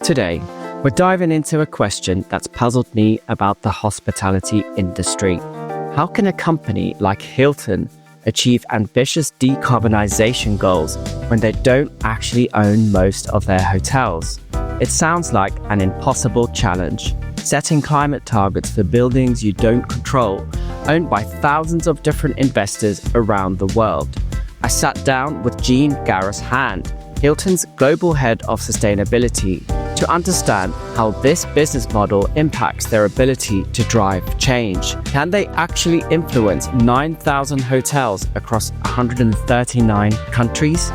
Today, we're diving into a question that's puzzled me about the hospitality industry. How can a company like Hilton achieve ambitious decarbonization goals when they don't actually own most of their hotels? It sounds like an impossible challenge. Setting climate targets for buildings you don't control, owned by thousands of different investors around the world. I sat down with Jean Garris Hand, Hilton's global head of sustainability, to understand how this business model impacts their ability to drive change. Can they actually influence 9,000 hotels across 139 countries?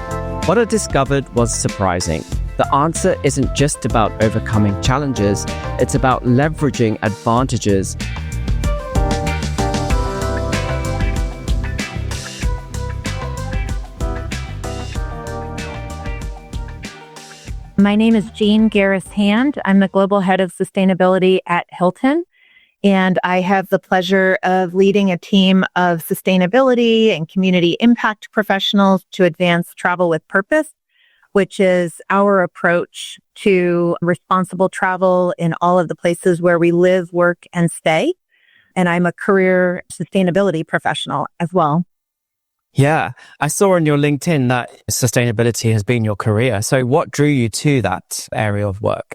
What I discovered was surprising. The answer isn't just about overcoming challenges, it's about leveraging advantages. My name is Jean Garris Hand. I'm the global head of sustainability at Hilton, and I have the pleasure of leading a team of sustainability and community impact professionals to advance travel with purpose, which is our approach to responsible travel in all of the places where we live, work, and stay. And I'm a career sustainability professional as well. Yeah, I saw on your LinkedIn that sustainability has been your career. So what drew you to that area of work?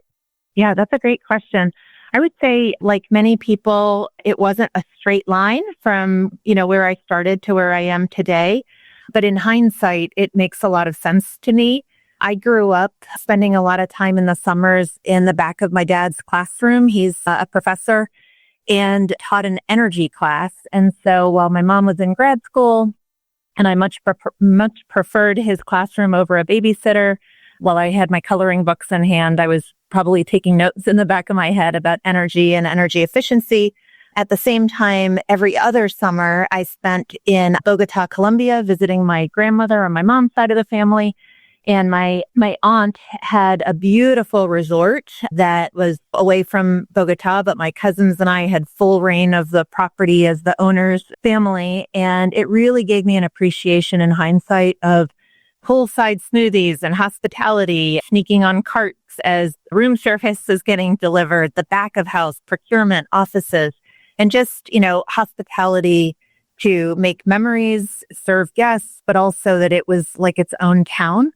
Yeah, that's a great question. I would say, like many people, it wasn't a straight line from, where I started to where I am today. But in hindsight, it makes a lot of sense to me. I grew up spending a lot of time in the summers in the back of my dad's classroom. He's a professor and taught an energy class. And so while my mom was in grad school, and I much preferred his classroom over a babysitter. While I had my coloring books in hand, I was probably taking notes in the back of my head about energy and energy efficiency. At the same time, every other summer, I spent in Bogota, Colombia, visiting my grandmother on my mom's side of the family. And my aunt had a beautiful resort that was away from Bogota, but my cousins and I had full reign of the property as the owner's family. And it really gave me an appreciation in hindsight of poolside smoothies and hospitality, sneaking on carts as room service is getting delivered, the back of house, procurement, offices, and just, hospitality to make memories, serve guests, but also that it was like its own town.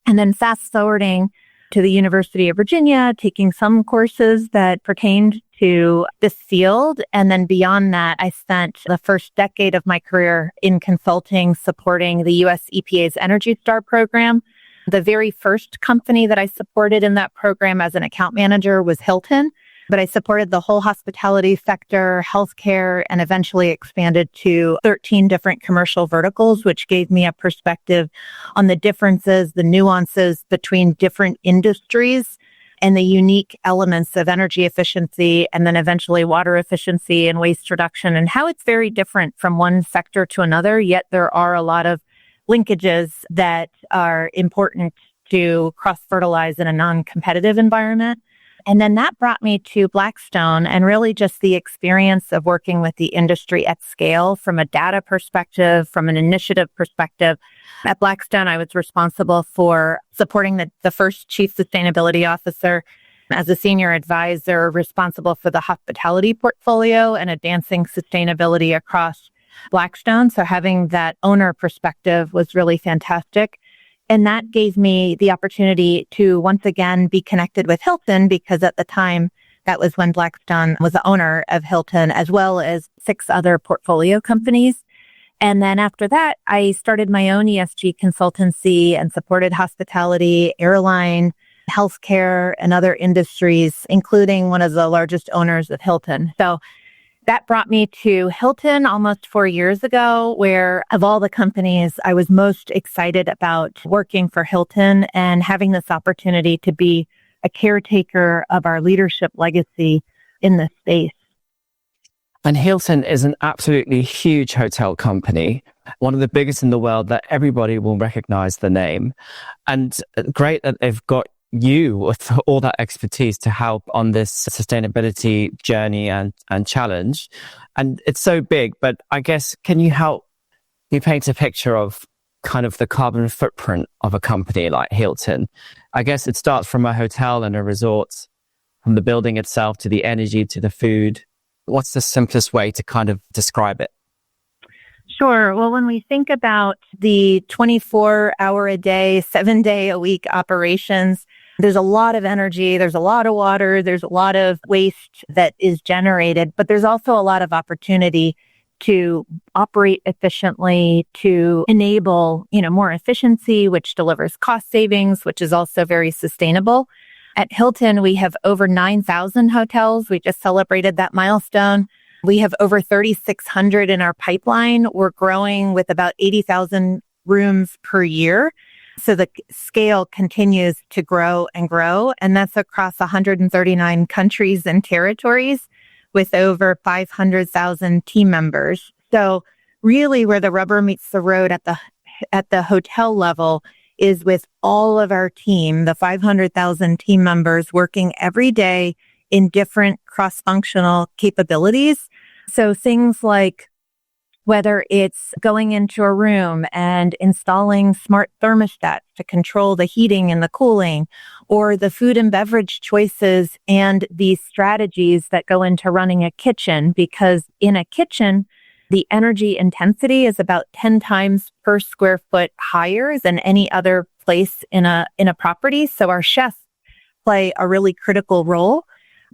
And then fast forwarding to the University of Virginia, taking some courses that pertained to this field. And then beyond that, I spent the first decade of my career in consulting, supporting the US EPA's Energy Star program. The very first company that I supported in that program as an account manager was Hilton. But I supported the whole hospitality sector, healthcare, and eventually expanded to 13 different commercial verticals, which gave me a perspective on the differences, the nuances between different industries and the unique elements of energy efficiency and then eventually water efficiency and waste reduction and how it's very different from one sector to another. Yet there are a lot of linkages that are important to cross-fertilize in a non-competitive environment. And then that brought me to Blackstone and really just the experience of working with the industry at scale from a data perspective, from an initiative perspective. At Blackstone, I was responsible for supporting the first chief sustainability officer as a senior advisor responsible for the hospitality portfolio and advancing sustainability across Blackstone. So having that owner perspective was really fantastic. And that gave me the opportunity to once again be connected with Hilton because at the time, that was when Blackstone was the owner of Hilton, as well as 6 other portfolio companies. And then after that, I started my own ESG consultancy and supported hospitality, airline, healthcare, and other industries, including one of the largest owners of Hilton. So that brought me to Hilton almost 4 years ago, where of all the companies, I was most excited about working for Hilton and having this opportunity to be a caretaker of our leadership legacy in this space. And Hilton is an absolutely huge hotel company, one of the biggest in the world that everybody will recognize the name. And great that they've got you with all that expertise to help on this sustainability journey and challenge. And it's so big, but I guess, can you help me paint a picture of kind of the carbon footprint of a company like Hilton? I guess it starts from a hotel and a resort, from the building itself to the energy to the food. What's the simplest way to kind of describe it? Sure. Well, when we think about the 24-hour-a-day, 7-day-a-week operations, there's a lot of energy, there's a lot of water, there's a lot of waste that is generated, but there's also a lot of opportunity to operate efficiently, to enable, more efficiency, which delivers cost savings, which is also very sustainable. At Hilton, we have over 9,000 hotels. We just celebrated that milestone. We have over 3,600 in our pipeline. We're growing with about 80,000 rooms per year. So the scale continues to grow and grow. And that's across 139 countries and territories with over 500,000 team members. So really where the rubber meets the road at the hotel level is with all of our team, the 500,000 team members working every day in different cross-functional capabilities. So things like whether it's going into a room and installing smart thermostats to control the heating and the cooling, or the food and beverage choices and the strategies that go into running a kitchen, because in a kitchen, the energy intensity is about 10 times per square foot higher than any other place in a property. So our chefs play a really critical role.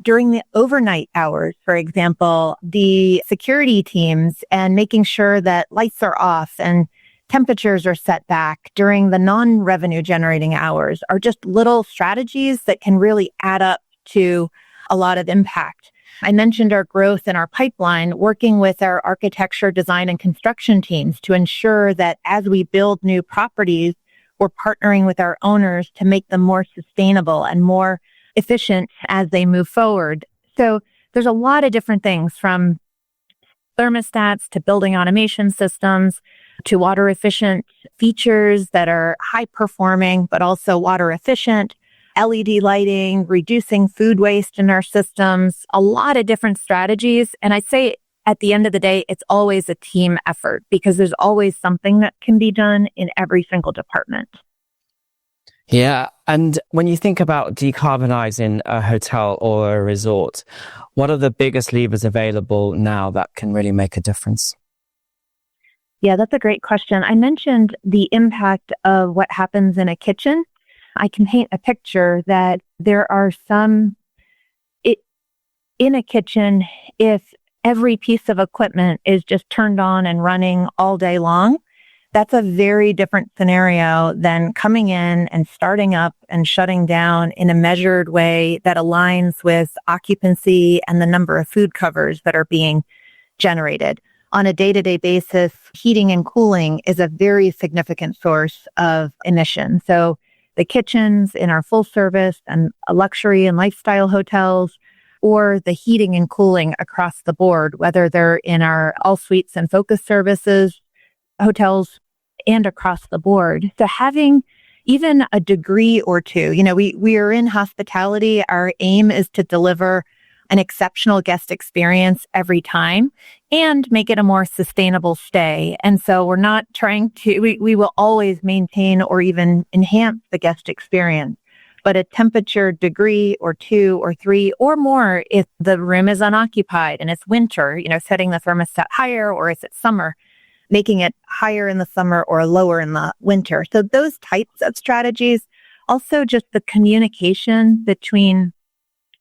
During the overnight hours, for example, the security teams and making sure that lights are off and temperatures are set back during the non-revenue generating hours are just little strategies that can really add up to a lot of impact. I mentioned our growth in our pipeline, working with our architecture, design, and construction teams to ensure that as we build new properties, we're partnering with our owners to make them more sustainable and more efficient as they move forward. So there's a lot of different things, from thermostats to building automation systems to water efficient features that are high performing, but also water efficient, LED lighting, reducing food waste in our systems, a lot of different strategies. And I say at the end of the day, it's always a team effort because there's always something that can be done in every single department. Yeah. And when you think about decarbonizing a hotel or a resort, what are the biggest levers available now that can really make a difference? Yeah, that's a great question. I mentioned the impact of what happens in a kitchen. I can paint a picture that there are in a kitchen, if every piece of equipment is just turned on and running all day long, that's a very different scenario than coming in and starting up and shutting down in a measured way that aligns with occupancy and the number of food covers that are being generated. On a day-to-day basis, heating and cooling is a very significant source of emissions. So the kitchens in our full service and luxury and lifestyle hotels, or the heating and cooling across the board, whether they're in our all suites and focus services, hotels, and across the board. So having even a degree or two, we are in hospitality. Our aim is to deliver an exceptional guest experience every time and make it a more sustainable stay. And so we're not trying to, we will always maintain or even enhance the guest experience. But a temperature degree or 2 or 3 or more if the room is unoccupied and it's winter, setting the thermostat higher, or if it's summer, making it higher in the summer or lower in the winter. So those types of strategies, also just the communication between,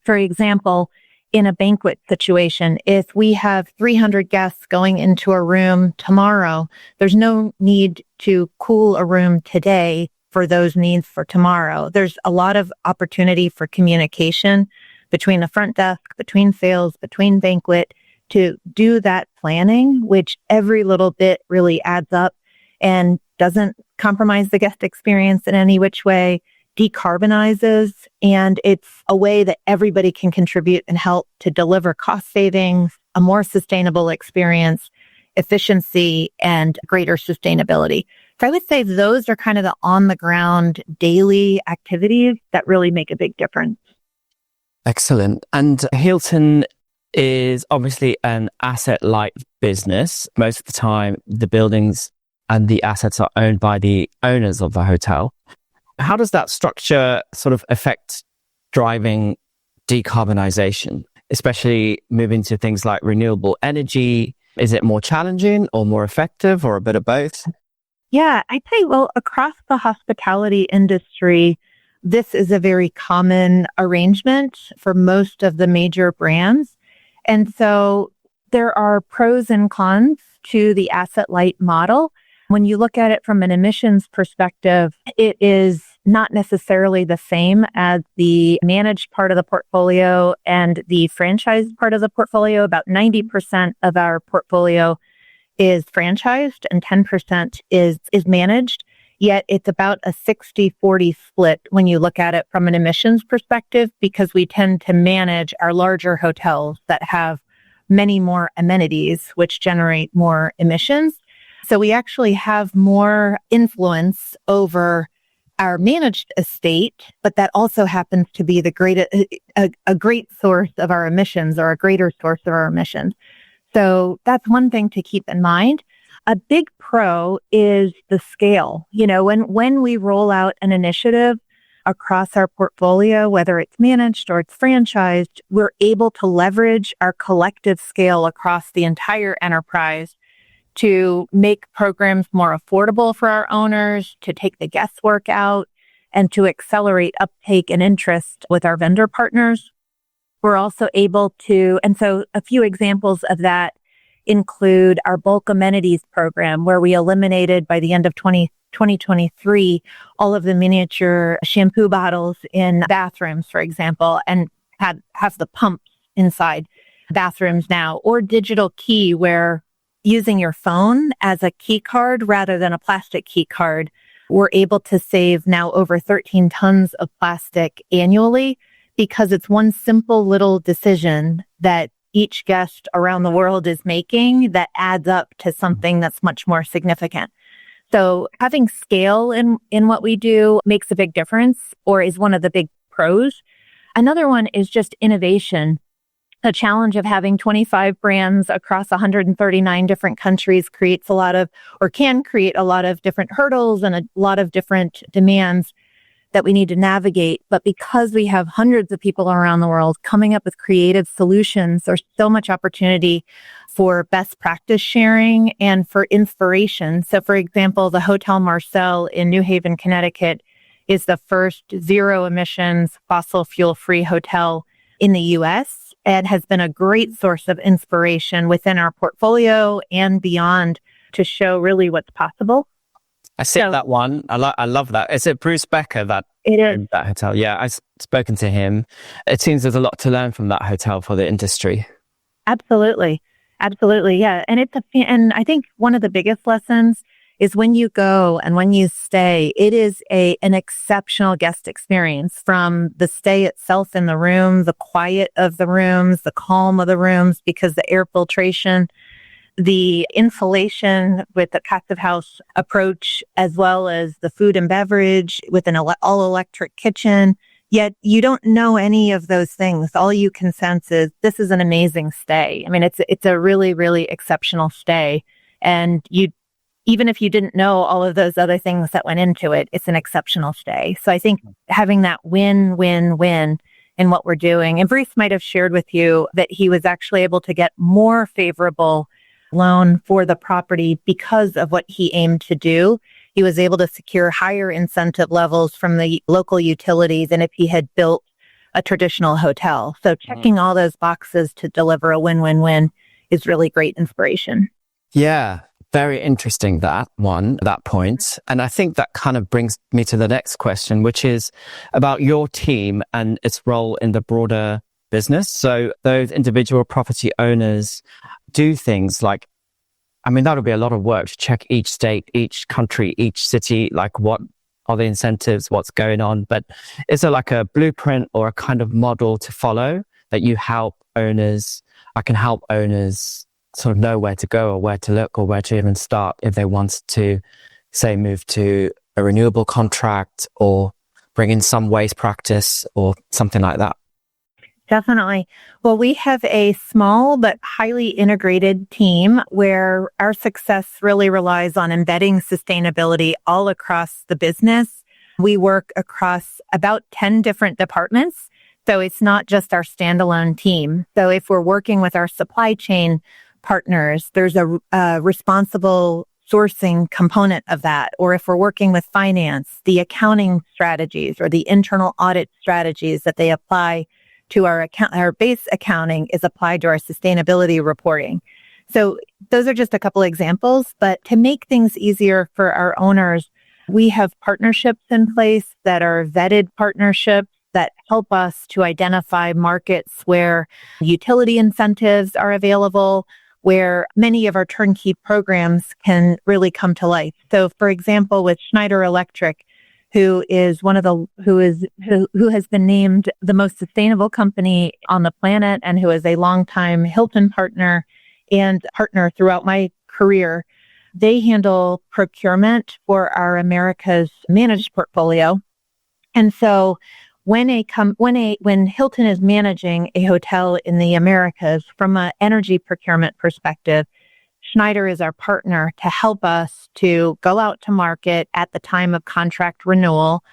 for example, in a banquet situation, if we have 300 guests going into a room tomorrow, there's no need to cool a room today for those needs for tomorrow. There's a lot of opportunity for communication between the front desk, between sales, between banquet, to do that planning, which every little bit really adds up and doesn't compromise the guest experience in any which way, decarbonizes, and it's a way that everybody can contribute and help to deliver cost savings, a more sustainable experience, efficiency, and greater sustainability. So I would say those are kind of the on-the-ground daily activities that really make a big difference. Excellent. And Hilton is obviously an asset-light business. Most of the time, the buildings and the assets are owned by the owners of the hotel. How does that structure sort of affect driving decarbonization, especially moving to things like renewable energy? Is it more challenging or more effective or a bit of both? Yeah, I'd say, well, across the hospitality industry, this is a very common arrangement for most of the major brands. And so there are pros and cons to the asset light model. When you look at it from an emissions perspective, it is not necessarily the same as the managed part of the portfolio and the franchise part of the portfolio. About 90% of our portfolio is franchised and 10% is managed. Yet it's about a 60-40 split when you look at it from an emissions perspective, because we tend to manage our larger hotels that have many more amenities, which generate more emissions. So we actually have more influence over our managed estate, but that also happens to be a great source of our emissions, or a greater source of our emissions. So that's one thing to keep in mind. A big pro is the scale. You know, when we roll out an initiative across our portfolio, whether it's managed or it's franchised, we're able to leverage our collective scale across the entire enterprise to make programs more affordable for our owners, to take the guesswork out, and to accelerate uptake and interest with our vendor partners. We're also able to, and so a few examples of that include our bulk amenities program, where we eliminated by the end of 2023 all of the miniature shampoo bottles in bathrooms, for example, and have the pumps inside bathrooms now, or digital key, where using your phone as a key card rather than a plastic key card, we're able to save now over 13 tons of plastic annually, because it's one simple little decision that each guest around the world is making that adds up to something that's much more significant. So having scale in what we do makes a big difference, or is one of the big pros. Another one is just innovation. The challenge of having 25 brands across 139 different countries can create a lot of different hurdles and a lot of different demands that we need to navigate. But because we have hundreds of people around the world coming up with creative solutions, there's so much opportunity for best practice sharing and for inspiration. So for example, the Hotel Marcel in New Haven, Connecticut is the first zero emissions fossil fuel free hotel in the US, and has been a great source of inspiration within our portfolio and beyond to show really what's possible. I see that one. I love that. Is it Bruce Becker that it is that hotel? Yeah, I've spoken to him. It seems there's a lot to learn from that hotel for the industry. Absolutely. Yeah. And I think one of the biggest lessons is when you go and when you stay, it is an exceptional guest experience, from the stay itself in the room, the quiet of the rooms, the calm of the rooms, because the air filtration, the insulation with the passive house approach, as well as the food and beverage with an all-electric kitchen. Yet you don't know any of those things. All you can sense is this is an amazing stay. I mean, it's a really, really exceptional stay. And even if you didn't know all of those other things that went into it, it's an exceptional stay. So I think having that win-win-win in what we're doing, and Bruce might have shared with you that he was actually able to get more favorable loan for the property because of what he aimed to do. He was able to secure higher incentive levels from the local utility than if he had built a traditional hotel. So checking all those boxes to deliver a win-win-win is really great inspiration. Yeah, very interesting, that point. And I think that kind of brings me to the next question, which is about your team and its role in the broader business. So those individual property owners do things like, I mean, that'll be a lot of work to check each state, each country, each city, like what are the incentives, what's going on. But is there like a blueprint or a kind of model to follow that you help owners? I can help owners sort of know where to go or where to look or where to even start if they want to, say, move to a renewable contract or bring in some waste practice or something like that. Definitely. Well, we have a small but highly integrated team where our success really relies on embedding sustainability all across the business. We work across about 10 different departments. So it's not just our standalone team. So if we're working with our supply chain partners, there's a responsible sourcing component of that. Or if we're working with finance, the accounting strategies or the internal audit strategies that they apply to our base accounting is applied to our sustainability reporting. So those are just a couple examples, but to make things easier for our owners, we have partnerships in place that are vetted partnerships that help us to identify markets where utility incentives are available, where many of our turnkey programs can really come to life. So for example, with Schneider Electric, who has been named the most sustainable company on the planet and who is a longtime Hilton partner and partner throughout my career. They handle procurement for our Americas managed portfolio. And so when Hilton is managing a hotel in the Americas from an energy procurement perspective, Schneider is our partner to help us to go out to market at the time of contract renewal,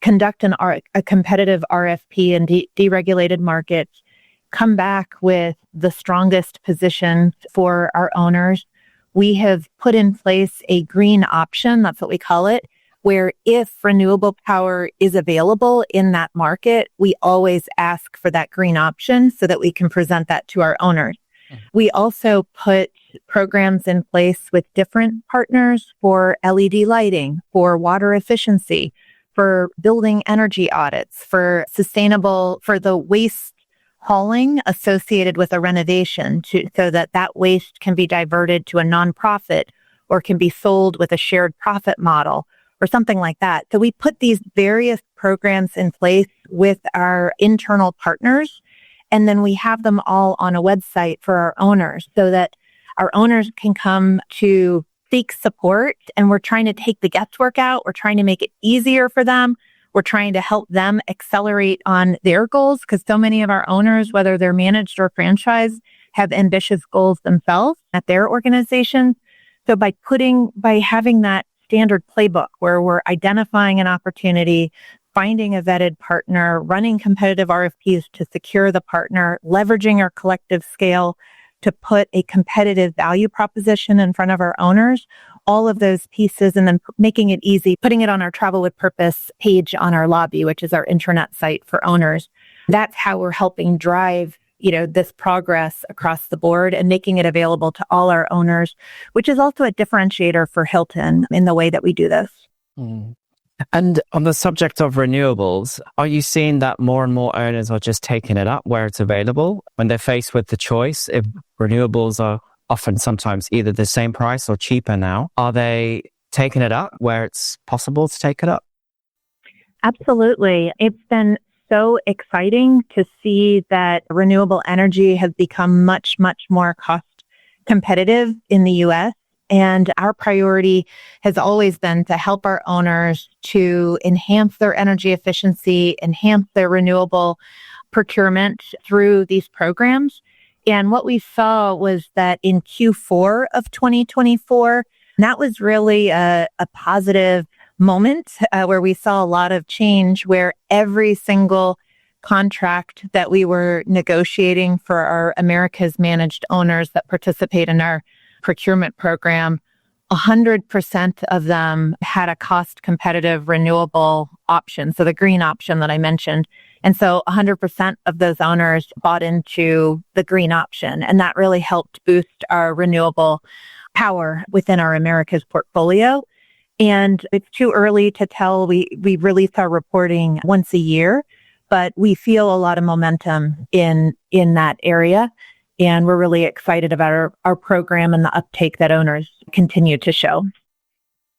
conduct a competitive RFP in deregulated markets, come back with the strongest position for our owners. We have put in place a green option, that's what we call it, where if renewable power is available in that market, we always ask for that green option so that we can present that to our owners. We also put programs in place with different partners for LED lighting, for water efficiency, for building energy audits, for the waste hauling associated with a renovation so that waste can be diverted to a nonprofit or can be sold with a shared profit model or something like that. So we put these various programs in place with our internal partners, and then we have them all on a website for our owners so that our owners can come to seek support. And we're trying to take the guesswork out. We're trying to make it easier for them. We're trying to help them accelerate on their goals because so many of our owners, whether they're managed or franchised, have ambitious goals themselves at their organizations. So by having that standard playbook where we're identifying an opportunity, finding a vetted partner, running competitive RFPs to secure the partner, leveraging our collective scale to put a competitive value proposition in front of our owners, all of those pieces, and then making it easy, putting it on our Travel with Purpose page on our lobby, which is our intranet site for owners. That's how we're helping drive, this progress across the board and making it available to all our owners, which is also a differentiator for Hilton in the way that we do this. Mm. And on the subject of renewables, are you seeing that more and more owners are just taking it up where it's available when they're faced with the choice? If renewables are often sometimes either the same price or cheaper now, are they taking it up where it's possible to take it up? Absolutely. It's been so exciting to see that renewable energy has become much, much more cost competitive in the U.S. And our priority has always been to help our owners to enhance their energy efficiency, enhance their renewable procurement through these programs. And what we saw was that in Q4 of 2024, that was really a positive moment where we saw a lot of change, where every single contract that we were negotiating for our America's managed owners that participate in our procurement program, 100% of them had a cost competitive renewable option. So the green option that I mentioned. And so 100% of those owners bought into the green option. And that really helped boost our renewable power within our America's portfolio. And it's too early to tell. We release our reporting once a year, but we feel a lot of momentum in that area. And we're really excited about our program and the uptake that owners continue to show.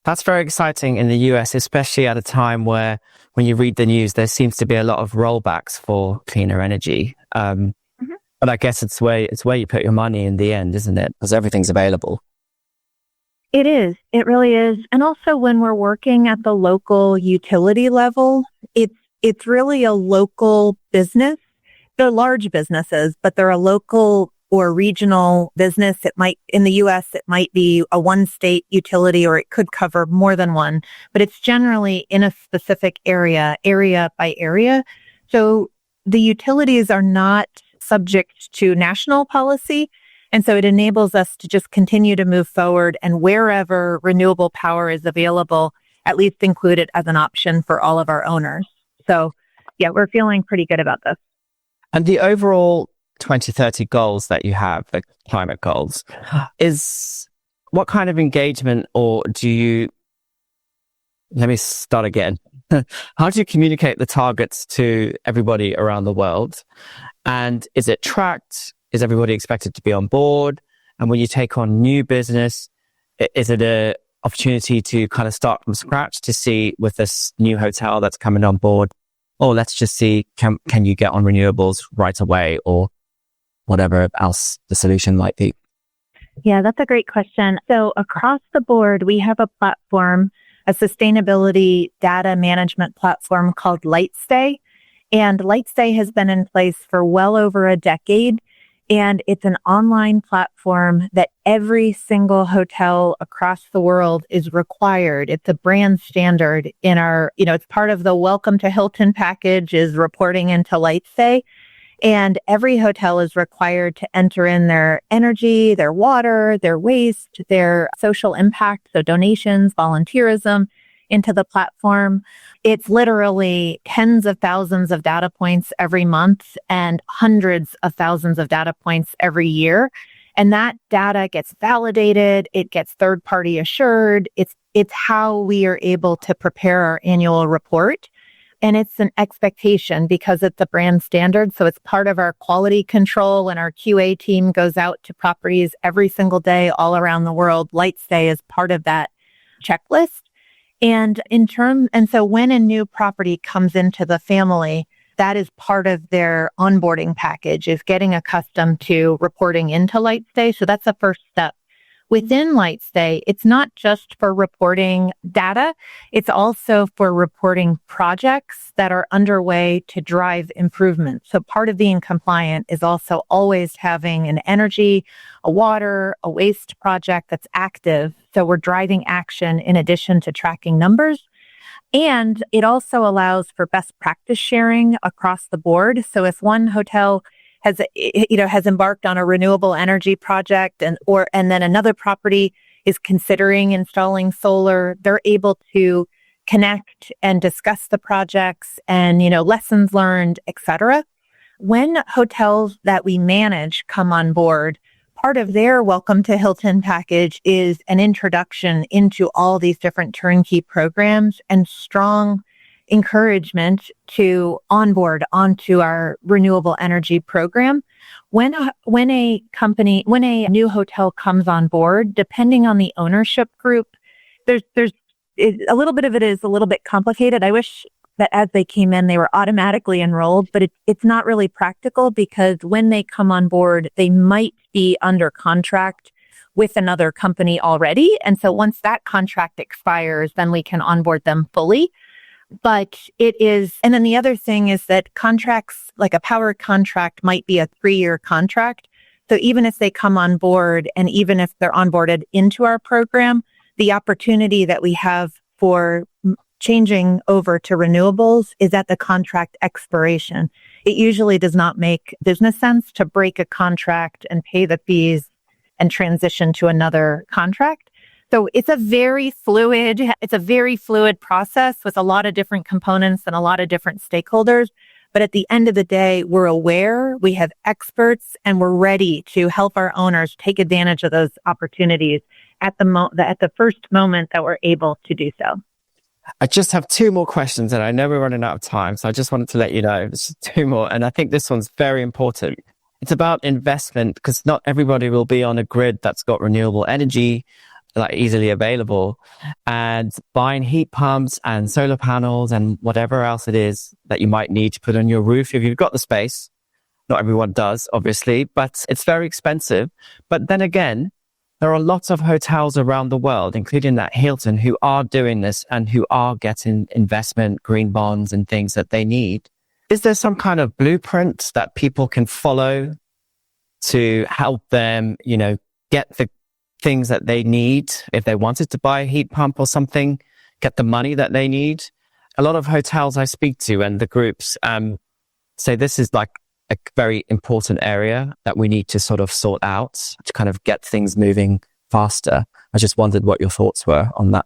That's very exciting in the US, especially at a time where, when you read the news, there seems to be a lot of rollbacks for cleaner energy. But I guess it's where you put your money in the end, isn't it? Because everything's available. It is. It really is. And also when we're working at the local utility level, it's really a local business they're large businesses, but they're a local or regional business. It might, in the US, it might be a one state utility, or it could cover more than one, but it's generally in a specific area by area. So the utilities are not subject to national policy. And so it enables us to just continue to move forward, and wherever renewable power is available, at least include it as an option for all of our owners. So yeah, we're feeling pretty good about this. And the overall 2030 goals that you have, the climate goals, is what kind of engagement, or let me start again. How do you communicate the targets to everybody around the world? And is it tracked? Is everybody expected to be on board? And when you take on new business, is it an opportunity to kind of start from scratch to see, with this new hotel that's coming on board, oh, let's just see, can you get on renewables right away, or whatever else the solution might be? Yeah, that's a great question. So across the board, we have a platform, a sustainability data management platform called LightStay. And LightStay has been in place for well over a decade. And it's an online platform that every single hotel across the world is required. It's a brand standard in our, it's part of the Welcome to Hilton package, is reporting into LightStay. And every hotel is required to enter in their energy, their water, their waste, their social impact, so donations, volunteerism, into the platform. It's literally tens of thousands of data points every month and hundreds of thousands of data points every year. And that data gets validated. It gets third-party assured. It's how we are able to prepare our annual report. And it's an expectation because it's a brand standard. So it's part of our quality control, and our QA team goes out to properties every single day all around the world. LightStay is part of that checklist. And so when a new property comes into the family, that is part of their onboarding package, is getting accustomed to reporting into LightStay. So that's the first step. Within LightStay, it's not just for reporting data, it's also for reporting projects that are underway to drive improvement. So part of being compliant is also always having an energy, a water, a waste project that's active. So we're driving action in addition to tracking numbers. And it also allows for best practice sharing across the board. So if one hotel has embarked on a renewable energy project, and then another property is considering installing solar, they're able to connect and discuss the projects and, lessons learned, et cetera. When hotels that we manage come on board, part of their Welcome to Hilton package is an introduction into all these different turnkey programs and strong encouragement to onboard onto our renewable energy program. When a new hotel comes on board, depending on the ownership group, there's a little bit of it is a little bit complicated. I wish that as they came in, they were automatically enrolled, but it's not really practical, because when they come on board, they might be under contract with another company already. And so once that contract expires, then we can onboard them fully. But and then the other thing is that contracts, like a power contract, might be a 3-year contract. So even if they come on board, and even if they're onboarded into our program, the opportunity that we have for changing over to renewables is at the contract expiration. It usually does not make business sense to break a contract and pay the fees and transition to another contract. So it's a very fluid process with a lot of different components and a lot of different stakeholders. But at the end of the day, we're aware, we have experts, and we're ready to help our owners take advantage of those opportunities at the first moment that we're able to do so. I just have 2 more questions, and I know we're running out of time. So I just wanted to let you know, there's 2 more. And I think this one's very important. It's about investment, because not everybody will be on a grid that's got renewable energy easily available, and buying heat pumps and solar panels and whatever else it is that you might need to put on your roof if you've got the space. Not everyone does, obviously, but it's very expensive. But then again, there are lots of hotels around the world, including that Hilton, who are doing this and who are getting investment, green bonds and things that they need. Is there some kind of blueprint that people can follow to help them, get the things that they need if they wanted to buy a heat pump or something, get the money that they need? A lot of hotels I speak to and the groups say this is like a very important area that we need to sort of sort out to kind of get things moving faster. I just wondered what your thoughts were on that.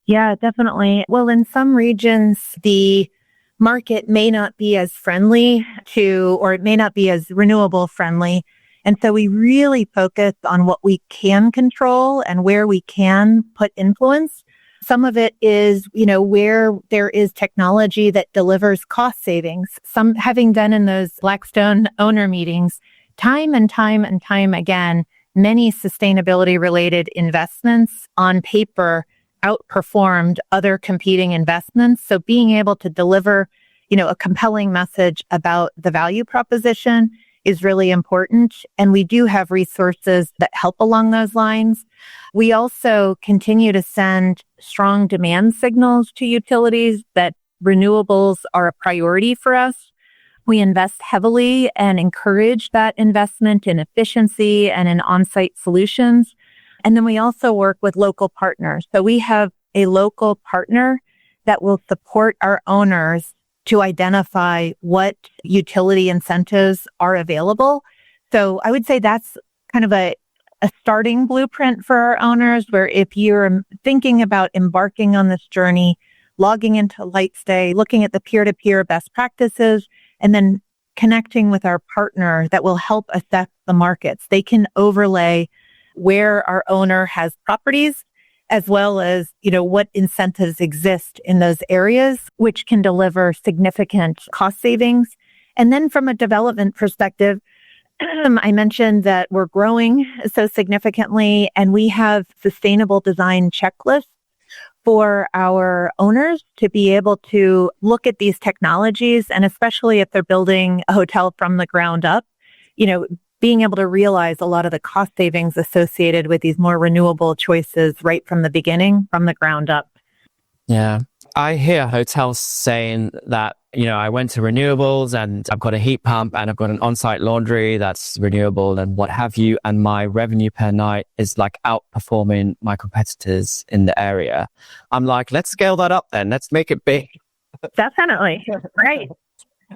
Yeah, definitely. Well, in some regions, the market may not be as friendly or it may not be as renewable friendly. And so we really focus on what we can control and where we can put influence. Some of it is, where there is technology that delivers cost savings. Some having done in those Blackstone owner meetings, time and time and time again, many sustainability related investments on paper outperformed other competing investments. So being able to deliver, a compelling message about the value proposition is really important. And we do have resources that help along those lines. We also continue to send strong demand signals to utilities that renewables are a priority for us. We invest heavily and encourage that investment in efficiency and in on-site solutions. And then we also work with local partners. So we have a local partner that will support our owners to identify what utility incentives are available. So I would say that's kind of a starting blueprint for our owners, where if you're thinking about embarking on this journey, logging into LightStay, looking at the peer-to-peer best practices, and then connecting with our partner that will help assess the markets. They can overlay where our owner has properties, as well as, what incentives exist in those areas, which can deliver significant cost savings. And then from a development perspective, I mentioned that we're growing so significantly, and we have sustainable design checklists for our owners to be able to look at these technologies, and especially if they're building a hotel from the ground up, being able to realize a lot of the cost savings associated with these more renewable choices right from the beginning, from the ground up. Yeah. I hear hotels saying that, I went to renewables and I've got a heat pump and I've got an on-site laundry that's renewable and what have you. And my revenue per night is like outperforming my competitors in the area. I'm like, let's scale that up then. Let's make it big. Definitely. Right.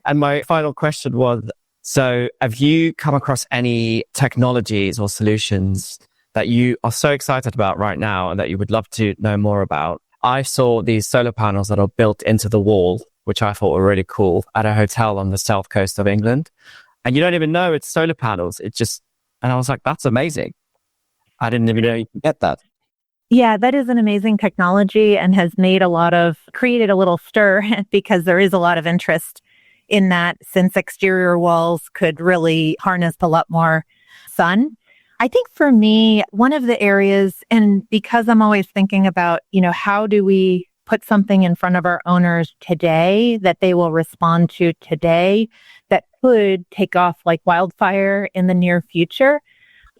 And my final question was, so have you come across any technologies or solutions that you are so excited about right now and that you would love to know more about? I saw these solar panels that are built into the wall, which I thought were really cool, at a hotel on the south coast of England. And you don't even know it's solar panels. And I was like, that's amazing. I didn't even know you could get that. Yeah, that is an amazing technology and has created a little stir because there is a lot of interest in that, since exterior walls could really harness a lot more sun. I think for me, one of the areas, and because I'm always thinking about, how do we put something in front of our owners today that they will respond to today that could take off like wildfire in the near future.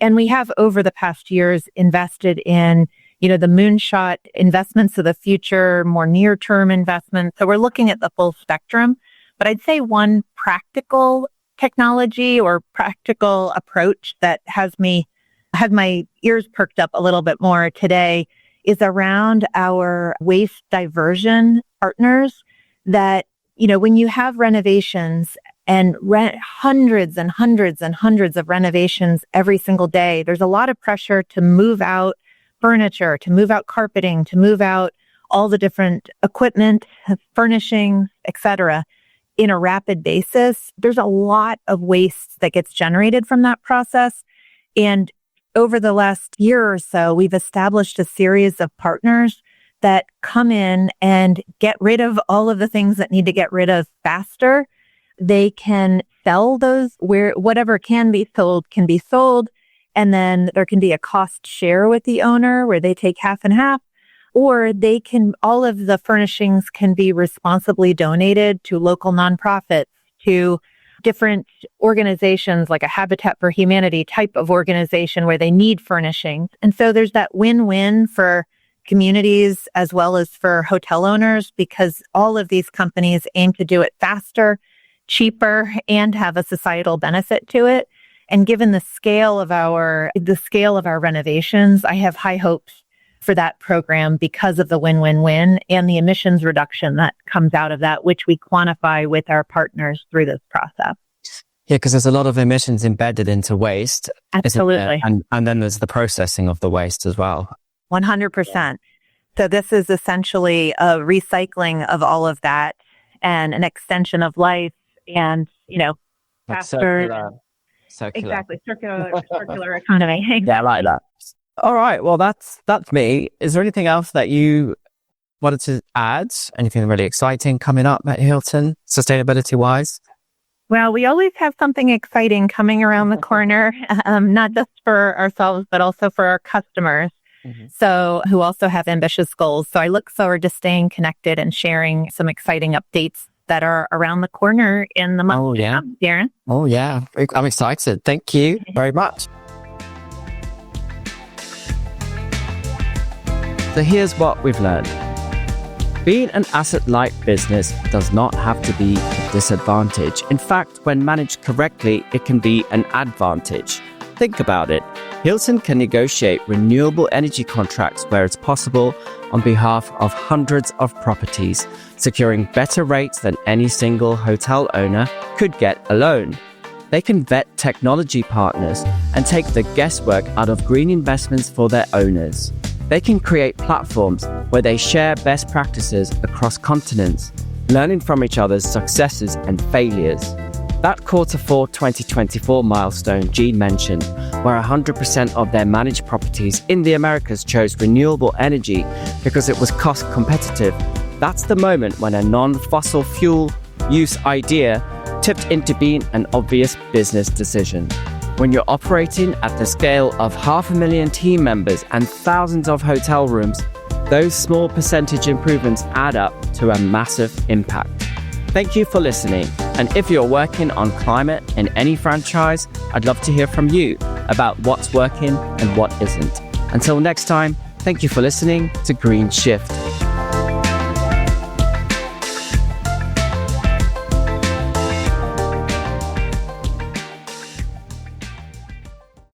And we have over the past years invested in, the moonshot investments of the future, more near-term investments. So we're looking at the full spectrum. But I'd say one practical technology or practical approach that had my ears perked up a little bit more today is around our waste diversion partners that, when you have renovations and hundreds and hundreds and hundreds of renovations every single day, there's a lot of pressure to move out furniture, to move out carpeting, to move out all the different equipment, furnishings, etc. in a rapid basis. There's a lot of waste that gets generated from that process. And over the last year or so, we've established a series of partners that come in and get rid of all of the things that need to get rid of faster. They can sell those where whatever can be sold can be sold. And then there can be a cost share with the owner where they take half and half, or all of the furnishings can be responsibly donated to local nonprofits, to different organizations like a Habitat for Humanity type of organization where they need furnishings. And so there's that win-win for communities as well as for hotel owners, because all of these companies aim to do it faster, cheaper, and have a societal benefit to it. And given the scale of our renovations, I have high hopes for that program because of the win-win-win and the emissions reduction that comes out of that, which we quantify with our partners through this process. Yeah, because there's a lot of emissions embedded into waste. Absolutely. And then there's the processing of the waste as well. 100%. So this is essentially a recycling of all of that and an extension of life and, faster. Circular. Exactly. Circular economy. Exactly. Yeah, I like that. All right. Well, that's me. Is there anything else that you wanted to add? Anything really exciting coming up at Hilton, sustainability wise? Well, we always have something exciting coming around the corner, not just for ourselves, but also for our customers. Mm-hmm. So who also have ambitious goals. So I look forward to staying connected and sharing some exciting updates that are around the corner in the month to come, Darren. Oh, yeah. I'm excited. Thank you very much. So here's what we've learned. Being an asset-light business does not have to be a disadvantage. In fact, when managed correctly, it can be an advantage. Think about it. Hilton can negotiate renewable energy contracts where it's possible on behalf of hundreds of properties, securing better rates than any single hotel owner could get alone. They can vet technology partners and take the guesswork out of green investments for their owners. They can create platforms where they share best practices across continents, learning from each other's successes and failures. That Q4 2024 milestone Jean mentioned, where 100% of their managed properties in the Americas chose renewable energy because it was cost competitive, that's the moment when a non-fossil fuel use idea tipped into being an obvious business decision. When you're operating at the scale of 500,000 team members and thousands of hotel rooms, those small percentage improvements add up to a massive impact. Thank you for listening. And if you're working on climate in any franchise, I'd love to hear from you about what's working and what isn't. Until next time, thank you for listening to GreenShift.